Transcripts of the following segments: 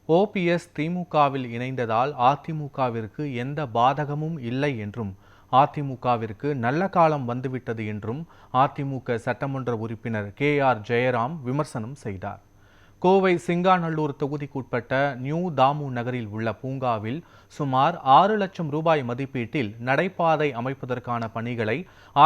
OPS திமுகவில் இணைந்ததால் அதிமுகவிற்கு எந்த பாதகமும் இல்லை என்றும் அதிமுகவிற்கு நல்ல காலம் வந்துவிட்டது என்றும் அதிமுக சட்டமன்ற உறுப்பினர் KR ஜெயராம் விமர்சனம் செய்தார். கோவை சிங்காநல்லூர் தொகுதிக்குட்பட்ட நியூ தாமு நகரில் உள்ள பூங்காவில் சுமார் 6 லட்சம் ரூபாய் மதிப்பீட்டில் நடைபாதை அமைப்பதற்கான பணிகளை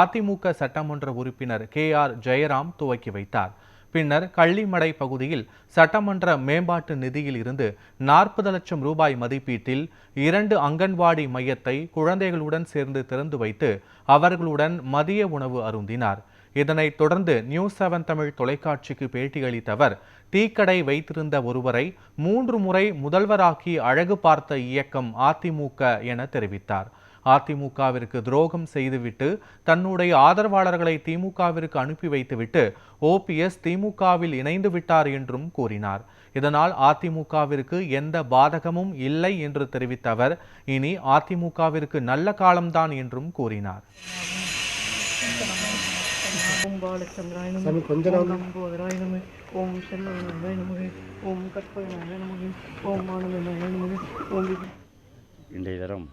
அதிமுக சட்டமன்ற உறுப்பினர் KR ஜெயராம் துவக்கி வைத்தார். பின்னர் கள்ளிமடை பகுதியில் சட்டமன்ற மேம்பாட்டு நிதியில் இருந்து 40 லட்சம் ரூபாய் மதிப்பீட்டில் 2 அங்கன்வாடி மையத்தை குழந்தைகளுடன் சேர்ந்து திறந்து வைத்து அவர்களுடன் மதிய உணவு அருந்தினார். இதனைத் தொடர்ந்து நியூஸ் 7 தமிழ் தொலைக்காட்சிக்கு பேட்டியளித்த அவர், டீக்கடை வைத்திருந்த ஒருவரை 3 முறை முதல்வராக்கி அழகு பார்த்த இயக்கம் அதிமுக என தெரிவித்தார். அதிமுகவிற்கு துரோகம் செய்துவிட்டு தன்னுடைய ஆதரவாளர்களை திமுகவிற்கு அனுப்பி வைத்துவிட்டு ஓபிஎஸ் திமுகவில் இணைந்து விட்டார் என்றும் கூறினார். இதனால் அதிமுகவிற்கு எந்த பாதகமும் இல்லை என்று தெரிவித்த அவர், இனி அதிமுகவிற்கு நல்ல காலம்தான் என்றும் கூறினார். இன்றைய தினம்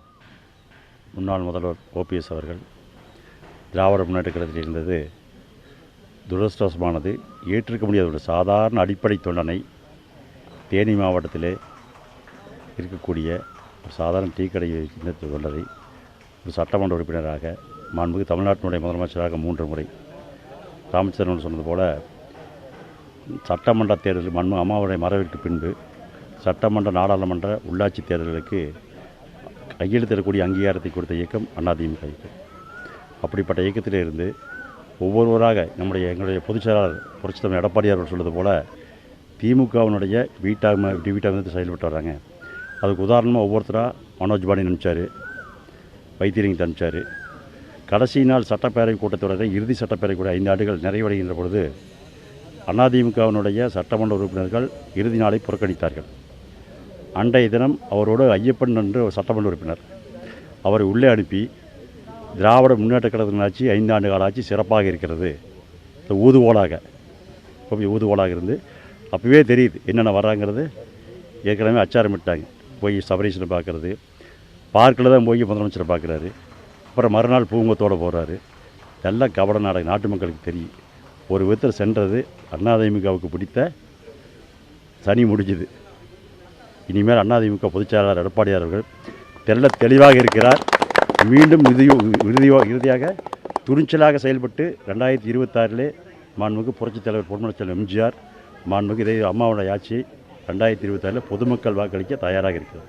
முன்னாள் முதல்வர் ஓபிஎஸ் அவர்கள் திராவிட முன்னேற்ற கழகத்தில் இருந்தது துரதிர்ஷ்டவசமானது. ஏற்றிருக்க முடியாத ஒரு சாதாரண அடிப்படை தொண்டனை தேனி மாவட்டத்திலே இருக்கக்கூடிய ஒரு சாதாரண டீ கடை சின்ன தொண்டரை ஒரு சட்டமன்ற உறுப்பினராக மாண்புமிகு தமிழ்நாட்டினுடைய முதலமைச்சராக 3 முறை ராமச்சந்திரன் சொன்னது போல சட்டமன்ற தேர்தல் அம்மாவுடைய மறைவிற்கு பின்பு சட்டமன்ற நாடாளுமன்ற உள்ளாட்சி தேர்தல்களுக்கு கையெழுத்திடக்கூடிய அங்கீகாரத்தை கொடுத்த இயக்கம் அதிமுக இயக்கம். அப்படிப்பட்ட இயக்கத்திலே இருந்து ஒவ்வொருவராக எங்களுடைய பொதுச் செயலாளர் புரட்சித்தலைவர் எடப்பாடி அவர்கள் சொல்வது போல திமுகவினுடைய வீட்டாக செயல்பட்டு வராங்க. அதுக்கு உதாரணமாக ஒவ்வொருத்தராக மனோஜ் பாண்டியன் அனுப்பிச்சார், வைத்தியலிங்கத்தை அனுப்பிச்சார். கடைசி நாள் சட்டப்பேரவை கூட்டத்தொடரை இறுதி சட்டப்பேரவை கூட 5 ஆண்டுகள் நிறைவடைகின்ற பொழுது அதிமுகவினுடைய சட்டமன்ற உறுப்பினர்கள் இறுதி நாளை புறக்கணித்தார்கள். அன்றைய தினம் அவரோடு ஐயப்பன் என்ற ஒரு சட்டமன்ற உறுப்பினர் அவரை உள்ளே அனுப்பி திராவிட முன்னேற்ற கழகத்தின் ஆட்சி 5 ஆண்டு கால ஆட்சி சிறப்பாக இருக்கிறது, ஊதுகோலாக இருந்து அப்போவே தெரியுது என்னென்ன வர்றாங்கிறது. ஏற்கனவே அச்சாரமிட்டாங்க. போய் சபரீஷனை பார்க்குறது, பார்க்கில் தான் போய் முதலமைச்சரை பார்க்குறாரு. அப்புறம் மறுநாள் பூங்கத்தோடு போகிறாரு. எல்லாம் கபட நாடகம். நாட்டு மக்களுக்கு தெரியும். ஒரு விதத்தில் சென்றது அதிமுகவுக்கு பிடித்த சனி முடிஞ்சுது. இனிமேல் அதிமுக பொதுச் செயலாளர் எடப்பாடி அவர்கள் தெளிவாக இருக்கிறார். மீண்டும் இறுதியாக துணிச்சலாக செயல்பட்டு 2026 மாண்புமிகு புரட்சித் தலைவர் பொன்மனச்செல்வன் எம்ஜிஆர் மாண்புமிகு அம்மாவுடைய ஆட்சியை 2026 பொதுமக்கள் வாக்களிக்க தயாராக இருக்கிறது.